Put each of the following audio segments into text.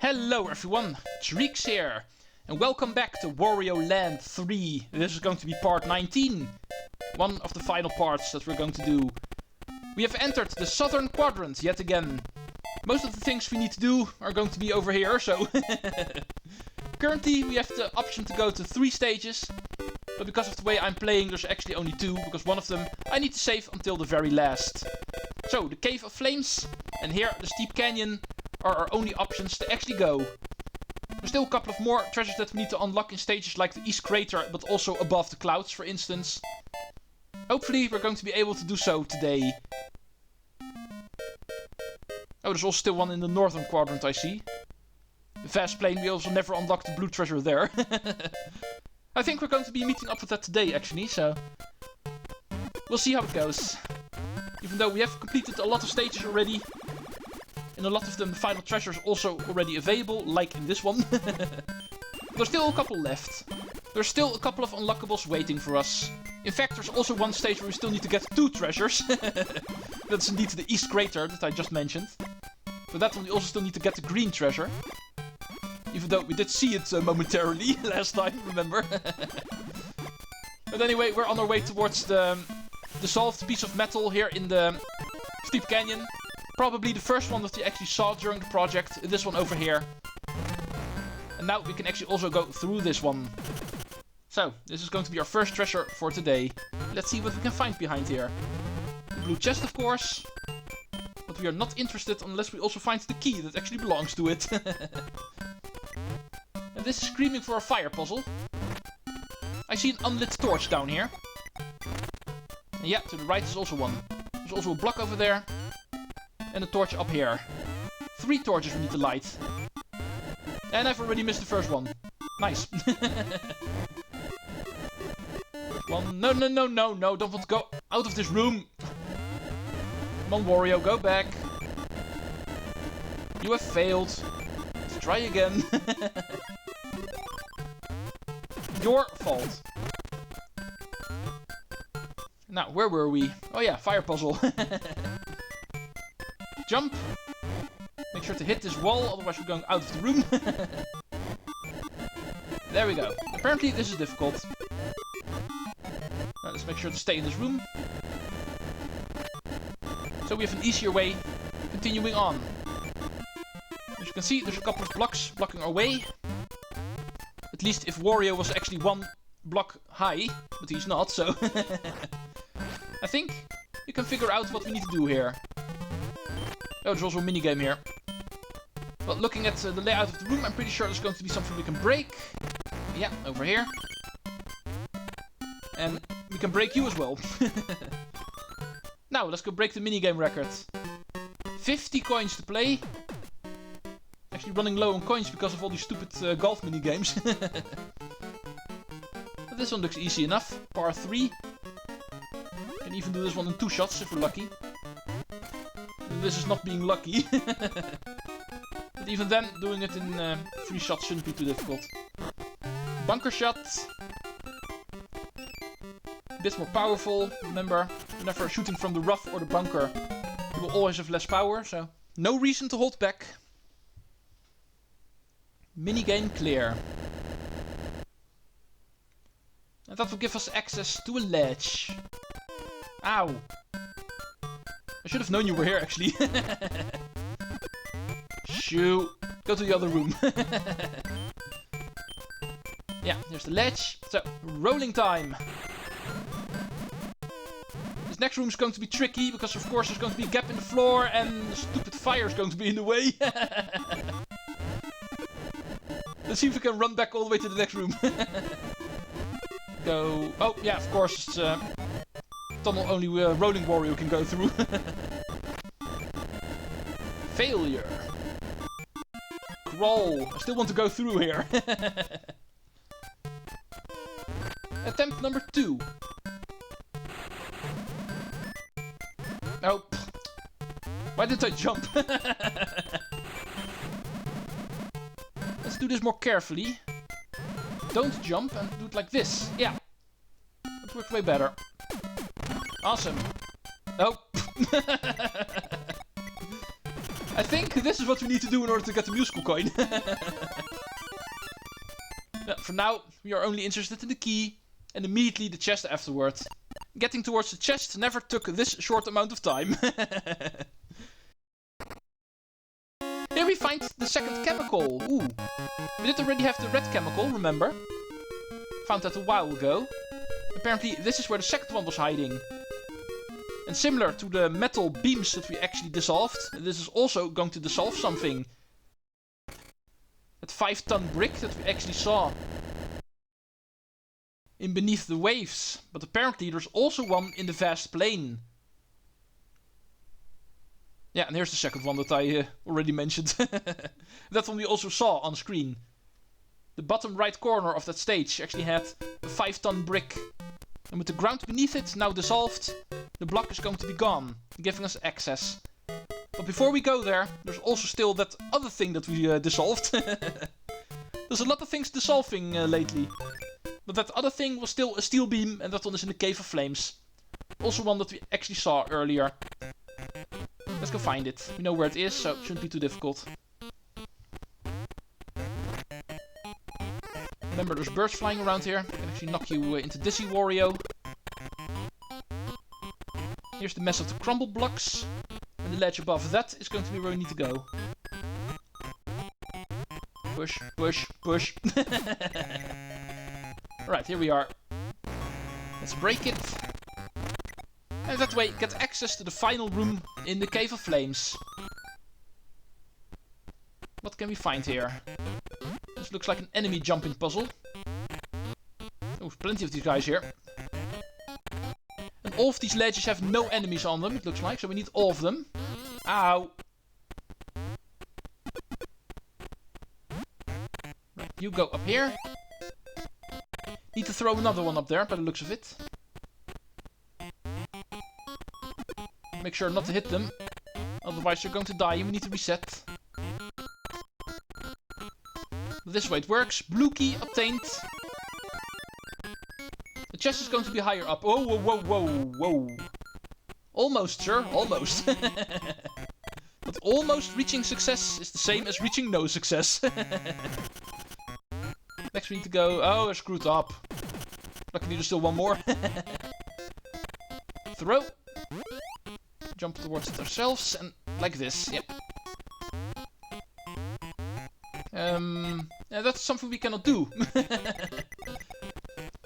Hello everyone, Treecks here, and welcome back to Wario Land 3. This is going to be part 19, one of the final parts that we're going to do. We have entered the southern quadrant yet again. Most of the things we need to do are going to be over here, so... Currently we have the option to go to 3 stages, but because of the way I'm playing there's actually only 2, because one of them I need to save until the very last. So, the Cave of Flames, and here the Steep Canyon are our only options to actually go. There's still a couple of more treasures that we need to unlock in stages like the East Crater, but also above the clouds, for instance. Hopefully we're going to be able to do so today. Oh, there's also still one in the northern quadrant, I see. The Vast Plain, we also never unlocked the blue treasure there. I think we're going to be meeting up with that today, actually, so... We'll see how it goes. Even though we have completed a lot of stages already. In a lot of them, the final treasure is also already available, like in this one. There's still a couple left. There's still a couple of unlockables waiting for us. In fact, there's also one stage where we still need to get 2 treasures. That's indeed the East Crater that I just mentioned. For that one, we also still need to get the green treasure. Even though we did see it momentarily last time, remember? But anyway, we're on our way towards the dissolved piece of metal here in the Steep Canyon. Probably the first one that we actually saw during the project, this one over here. And now we can actually also go through this one. So, this is going to be our first treasure for today. Let's see what we can find behind here. The blue chest, of course. But we are not interested unless we also find the key that actually belongs to it. And this is screaming for a fire puzzle. I see an unlit torch down here. And yeah, to the right is also one. There's also a block over there. And a torch up here. 3 torches we need to light. And I've already missed the first one. Nice. One. No, no, no, no, no. Don't want to go out of this room. Come on, Wario, go back. You have failed. Let's try again. Your fault. Now, where were we? Oh yeah, fire puzzle. Jump. Make sure to hit this wall, otherwise we're going out of the room. There we go. Apparently this is difficult. Now let's make sure to stay in this room. So we have an easier way continuing on. As you can see, there's a couple of blocks blocking our way. At least if Wario was actually 1 block high, but he's not, so... I think you can figure out what we need to do here. Oh, there's also a minigame here. But looking at the layout of the room, I'm pretty sure there's going to be something we can break. Yeah, over here. And we can break you as well. Now, let's go break the minigame record. 50 coins to play. Actually running low on coins because of all these stupid golf minigames. But this one looks easy enough. Par 3. Can even do this one in 2 shots if we're lucky. This is not being lucky. But even then, doing it in 3 shots shouldn't be too difficult. Bunker shot. A bit more powerful. Remember, whenever shooting from the rough or the bunker, you will always have less power, so no reason to hold back. Minigame clear. And that will give us access to a ledge. Ow! I should have known you were here, actually. Shoo! Go to the other room. Yeah, here's the ledge. So, rolling time. This next room is going to be tricky, because of course there's going to be a gap in the floor, and the stupid fire is going to be in the way. Let's see if we can run back all the way to the next room. Go... Oh, yeah, of course, it's... tunnel only Rolling Wario can go through. Failure. Crawl. I still want to go through here. Attempt number 2. Oh. Why did I jump? Let's do this more carefully. Don't jump and do it like this. Yeah. That works way better. Awesome. Oh. I think this is what we need to do in order to get the musical coin. Yeah, for now, we are only interested in the key, and immediately the chest afterward. Getting towards the chest never took this short amount of time. Here we find the second chemical. Ooh. We did already have the red chemical, remember? Found that a while ago. Apparently this is where the second one was hiding. And similar to the metal beams that we actually dissolved, this is also going to dissolve something. That 5-ton brick that we actually saw in Beneath the Waves. But apparently there's also one in the vast plain. Yeah, and here's the second one that I already mentioned. That one we also saw on screen. The bottom right corner of that stage actually had a 5-ton brick. And with the ground beneath it now dissolved, the block is going to be gone, giving us access. But before we go there, there's also still that other thing that we dissolved. There's a lot of things dissolving lately. But that other thing was still a steel beam, and that one is in the Cave of Flames. Also one that we actually saw earlier. Let's go find it. We know where it is, so it shouldn't be too difficult. Remember, there's birds flying around here. Can actually knock you into dizzy, Wario. Here's the mess of the crumble blocks. And the ledge above that is going to be where we need to go. Push, push, push. Alright, here we are. Let's break it. And that way, get access to the final room in the Cave of Flames. What can we find here? This looks like an enemy jumping puzzle. Oh, plenty of these guys here. And all of these ledges have no enemies on them, it looks like, so we need all of them. Ow! Right, you go up here. Need to throw another one up there, by the looks of it. Make sure not to hit them. Otherwise you're going to die and we need to reset. This way it works. Blue key obtained. The chest is going to be higher up. Oh, whoa, whoa, whoa, whoa. Almost, sir. Almost. But almost reaching success is the same as reaching no success. Next we need to go... Oh, we're screwed up. Luckily there's still one more. Throw. Jump towards it ourselves and like this. Yep. Yeah, that's something we cannot do.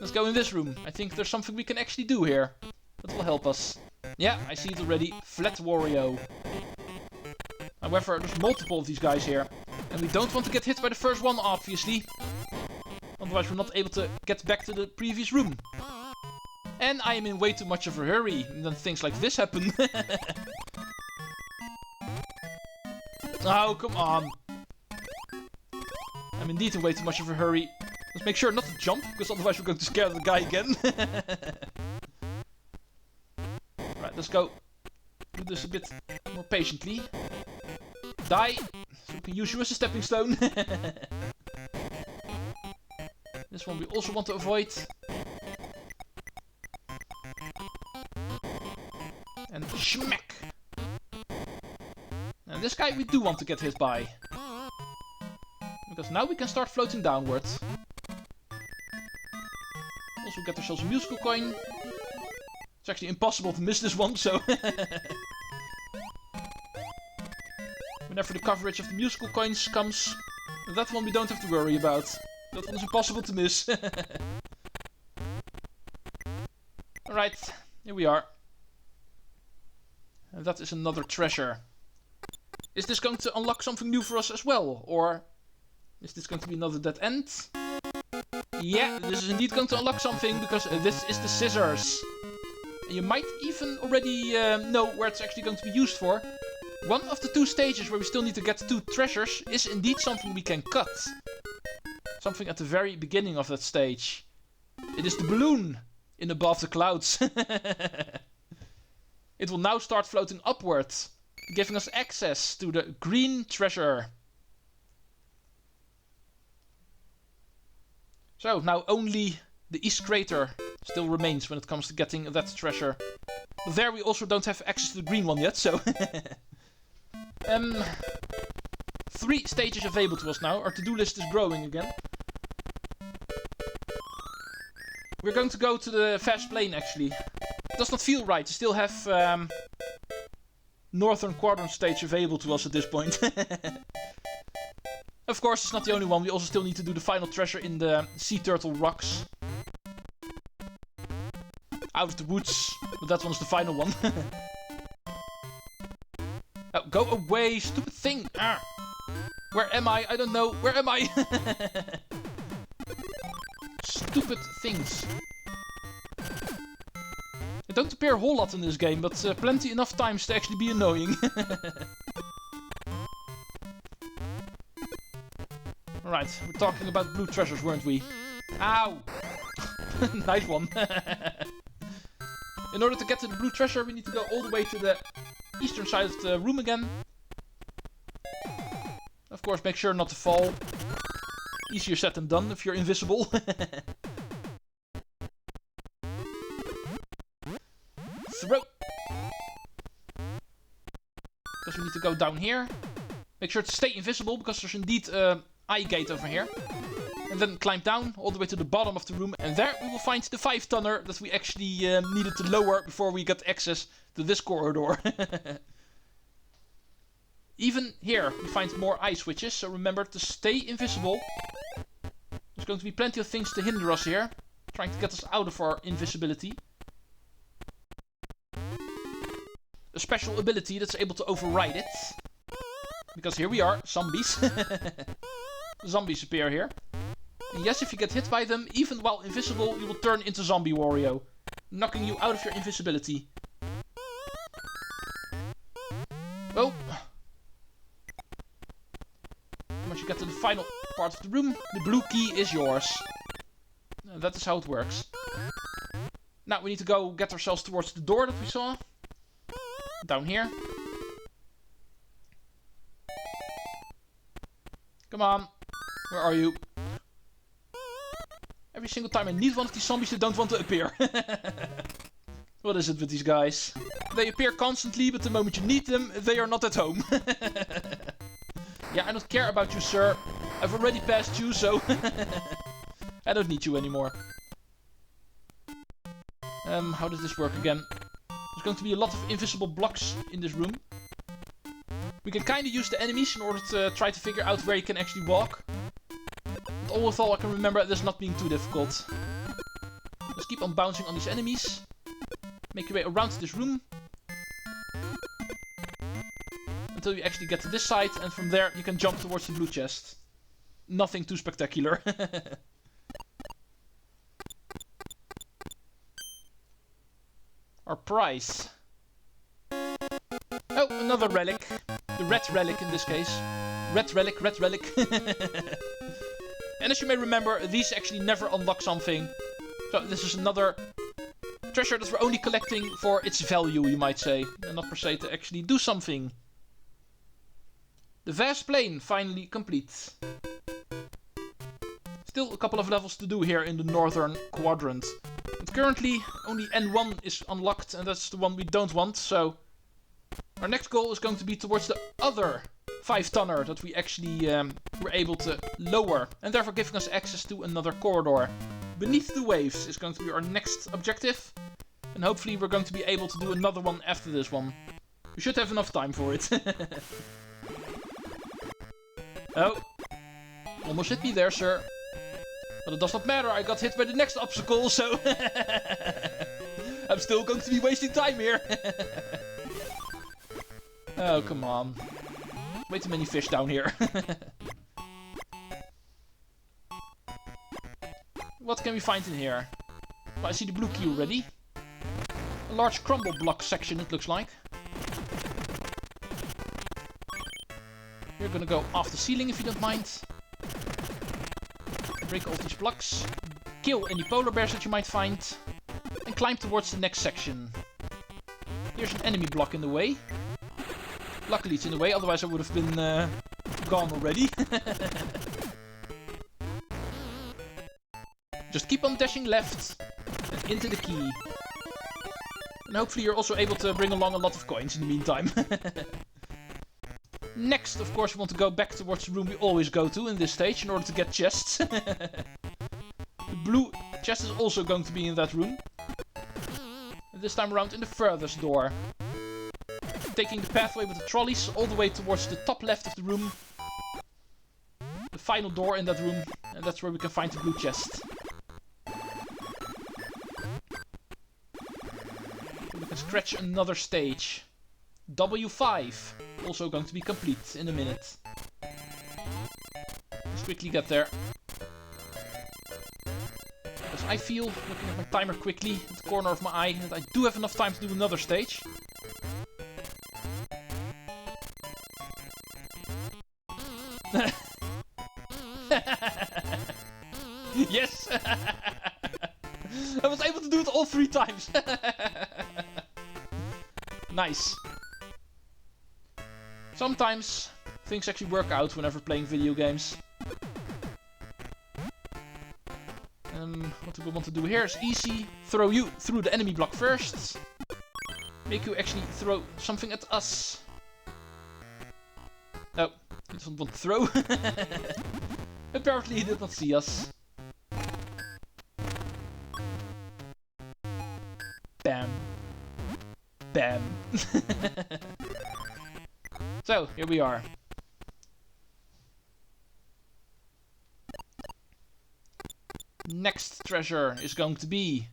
Let's go in this room. I think there's something we can actually do here. That will help us. Yeah, I see it already. Flat Wario. However, there's multiple of these guys here. And we don't want to get hit by the first one, obviously. Otherwise we're not able to get back to the previous room. And I am in way too much of a hurry. And then things like this happen. Oh, come on. I'm indeed in way too much of a hurry. Let's make sure not to jump, because otherwise we're going to scare the guy again. Right, let's go. Do this a bit more patiently. Die, so we can use you as a stepping stone. This one we also want to avoid. And smack! And this guy we do want to get hit by. Because now we can start floating downwards. Also get ourselves a musical coin. It's actually impossible to miss this one, so... Whenever the coverage of the musical coins comes, that one we don't have to worry about. That one is impossible to miss. Alright, here we are. And that is another treasure. Is this going to unlock something new for us as well? Or is this going to be another dead end? Yeah, this is indeed going to unlock something, because this is the scissors. And you might even already know where it's actually going to be used for. One of the two stages where we still need to get 2 treasures is indeed something we can cut. Something at the very beginning of that stage. It is the balloon in above the clouds. It will now start floating upwards, giving us access to the green treasure. So, now only the East Crater still remains when it comes to getting that treasure. But there we also don't have access to the green one yet, so... 3 stages available to us now. Our to-do list is growing again. We're going to go to the fast plane, actually. It does not feel right to still have Northern Quadrant stage available to us at this point. Of course, it's not the only one. We also still need to do the final treasure in the sea turtle rocks. Out of the woods. But that one's the final one. Oh, go away, stupid thing! Ah. Where am I? I don't know. Where am I? Stupid things. They don't appear a whole lot in this game, but plenty enough times to actually be annoying. Right, we're talking about blue treasures, weren't we? Ow! Nice one. In order to get to the blue treasure, we need to go all the way to the eastern side of the room again. Of course, make sure not to fall. Easier said than done if you're invisible. Throw! Because we need to go down here. Make sure to stay invisible, because there's indeed an eye gate over here. And then climb down all the way to the bottom of the room. And there we will find the 5-tonner that we actually needed to lower before we got access to this corridor. Even here we find more eye switches, so remember to stay invisible. There's going to be plenty of things to hinder us here, trying to get us out of our invisibility. A special ability that's able to override it. Because here we are, zombies. Zombies appear here. And yes, if you get hit by them, even while invisible, you will turn into Zombie Wario, knocking you out of your invisibility. Oh! Once you get to the final part of the room, the blue key is yours. That is how it works. Now we need to go get ourselves towards the door that we saw. Down here. Come on. Where are you? Every single time I need one of these zombies, they don't want to appear. What is it with these guys? They appear constantly, but the moment you need them, they are not at home. Yeah, I don't care about you, sir. I've already passed you, so... I don't need you anymore. How does this work again? There's going to be a lot of invisible blocks in this room. We can kind of use the enemies in order to try to figure out where you can actually walk. But all with all, I can remember this not being too difficult. Just keep on bouncing on these enemies. Make your way around this room. Until you actually get to this side, and from there you can jump towards the blue chest. Nothing too spectacular. Our prize. Oh, another relic. The red relic in this case. Red relic, red relic. And as you may remember, these actually never unlock something. So this is another treasure that we're only collecting for its value, you might say. And not per se to actually do something. The vast plane finally complete. Still a couple of levels to do here in the Northern Quadrant. But currently only N1 is unlocked, and that's the one we don't want, so... Our next goal is going to be towards the other 5-tonner that we actually were able to lower, and therefore giving us access to another corridor. Beneath the Waves is going to be our next objective, and hopefully we're going to be able to do another one after this one. We should have enough time for it. Oh, almost hit me there, sir. But it does not matter, I got hit by the next obstacle, so... I'm still going to be wasting time here. Oh, come on. Way too many fish down here. What can we find in here? Well, I see the blue key already. A large crumble block section, it looks like. We're gonna go off the ceiling if you don't mind. Break all these blocks. Kill any polar bears that you might find. And climb towards the next section. Here's an enemy block in the way. Luckily it's in the way, otherwise I would have been gone already. Just keep on dashing left and into the key. And hopefully you're also able to bring along a lot of coins in the meantime. Next, of course, we want to go back towards the room we always go to in this stage in order to get chests. The blue chest is also going to be in that room. And this time around in the furthest door. Taking the pathway with the trolleys all the way towards the top left of the room. The final door in that room. And that's where we can find the blue chest. We can scratch another stage. W5. Also going to be complete in a minute. Let's quickly get there. Because I feel, looking at my timer quickly, at the corner of my eye, that I do have enough time to do another stage. Yes! I was able to do it all 3 times! Nice. Sometimes things actually work out whenever playing video games. What do we want to do here is easy. Throw you through the enemy block first. Make you actually throw something at us. Oh, he doesn't want to throw. Apparently he did not see us. Bam. Bam. So, here we are. Next treasure is going to be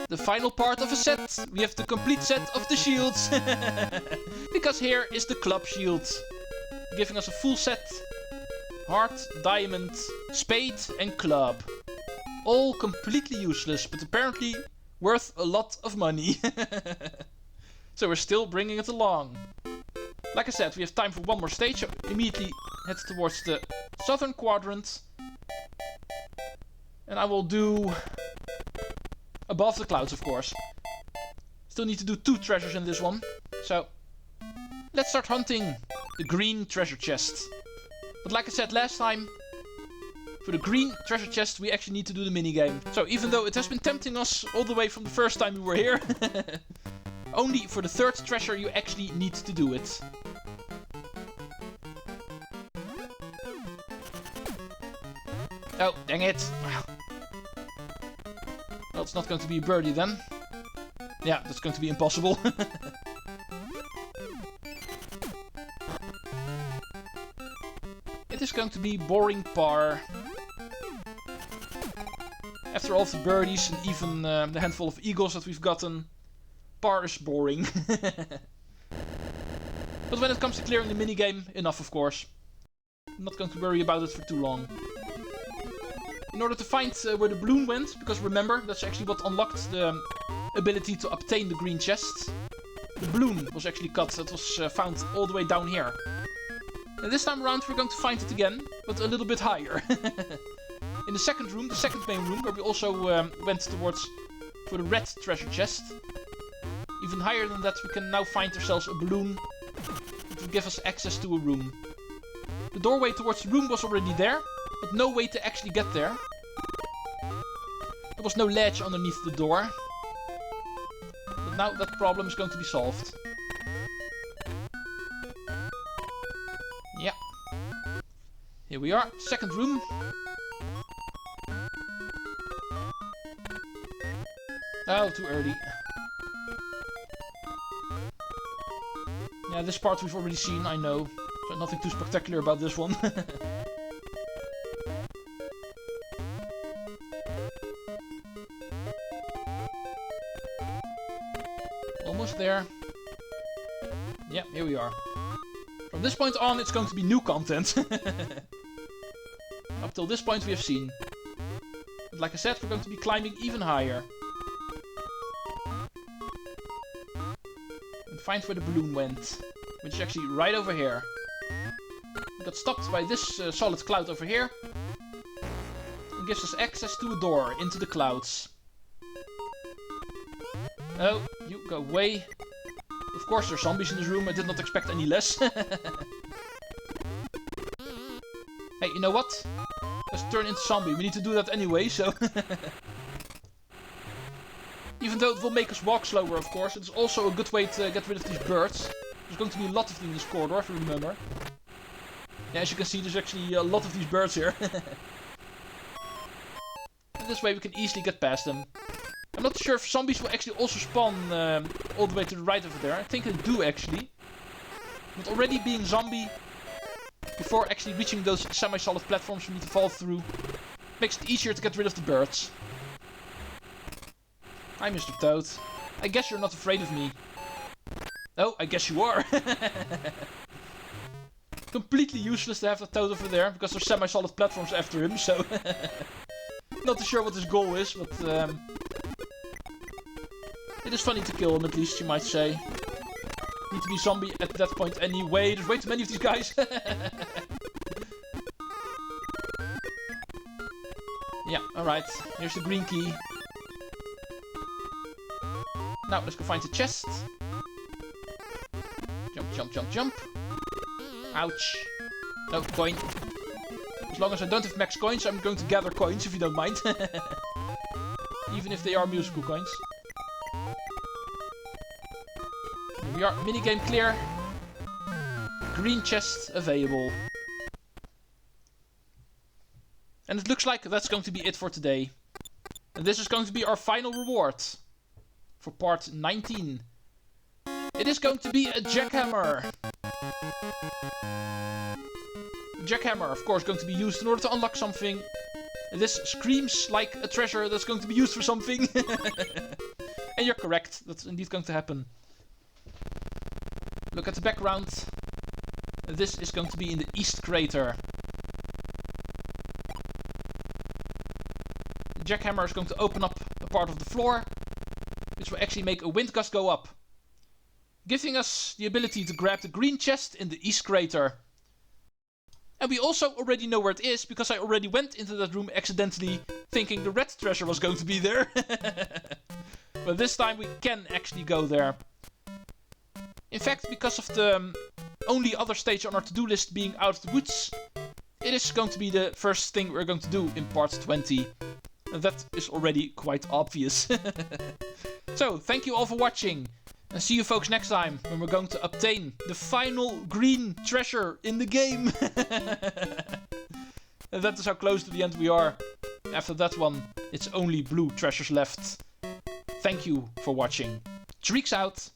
the final part of a set. We have the complete set of the shields. Because here is the club shield. Giving us a full set. Heart, diamond, spade and club. All completely useless, but apparently worth a lot of money. So we're still bringing it along. Like I said, we have time for one more stage, so immediately head towards the southern quadrant. And I will do above the clouds, of course. Still need to do 2 treasures in this one. So let's start hunting the green treasure chest. But like I said last time, for the green treasure chest we actually need to do the minigame. So even though it has been tempting us all the way from the first time we were here, only for the 3rd treasure you actually need to do it. Oh, dang it. Well, it's not going to be a birdie then. Yeah, that's going to be impossible. It is going to be boring par. After all of the birdies and even the handful of eagles that we've gotten, par is boring. But when it comes to clearing the minigame, enough of course. I'm not going to worry about it for too long. In order to find where the balloon went, because remember, that's actually what unlocked the ability to obtain the green chest. The balloon was actually cut, that was found all the way down here. And this time around we're going to find it again, but a little bit higher. In the second room, the second main room, where we also went towards for the red treasure chest. Even higher than that we can now find ourselves a balloon that will give us access to a room. The doorway towards the room was already there, but no way to actually get there. There was no ledge underneath the door. But now that problem is going to be solved. Yeah. Here we are, second room. Oh, too early. Yeah, this part we've already seen, I know. So nothing too spectacular about this one. Almost there. Yeah, here we are. From this point on, it's going to be new content. Up till this point we have seen. But like I said, we're going to be climbing even higher. And find where the balloon went. Which is actually right over here. We got stopped by this solid cloud over here. And gives us access to a door into the clouds. Oh, you go away. Of course there's zombies in this room, I did not expect any less. Hey, you know what? Let's turn into zombie, we need to do that anyway, so... Even though it will make us walk slower, of course, it's also a good way to get rid of these birds. There's going to be a lot of them in this corridor, if you remember. Yeah, as you can see, there's actually a lot of these birds here. And this way we can easily get past them. I'm not sure if zombies will actually also spawn all the way to the right over there. I think they do, actually. But already being zombie before actually reaching those semi-solid platforms we need to fall through makes it easier to get rid of the birds. Hi, Mr. Toad. I guess you're not afraid of me. Oh, I guess you are. Completely useless to have that Toad over there, because there's semi-solid platforms after him, so... Not too sure what his goal is, but... It is funny to kill him, at least, you might say. Need to be zombie at that point anyway. There's way too many of these guys. Yeah, alright. Here's the green key. Now, let's go find the chest. Jump, jump, jump, jump. Ouch. No, coin. As long as I don't have max coins, I'm going to gather coins, if you don't mind. Even if they are musical coins. Here we are, minigame clear. Green chest available. And it looks like that's going to be it for today. And this is going to be our final reward. For part 19. It is going to be a jackhammer. Jackhammer, of course, going to be used in order to unlock something. And this screams like a treasure that's going to be used for something. And you're correct, that's indeed going to happen. Look at the background. This is going to be in the East Crater. The jackhammer is going to open up a part of the floor, which will actually make a wind gust go up, giving us the ability to grab the green chest in the East Crater. And we also already know where it is, because I already went into that room accidentally, thinking the red treasure was going to be there. But this time we can actually go there. In fact, because of the only other stage on our to-do list being Out of the Woods, it is going to be the first thing we're going to do in part 20. And that is already quite obvious. So, thank you all for watching. And see you folks next time, when we're going to obtain the final green treasure in the game. And that is how close to the end we are. After that one, it's only blue treasures left. Thank you for watching. Treecks out.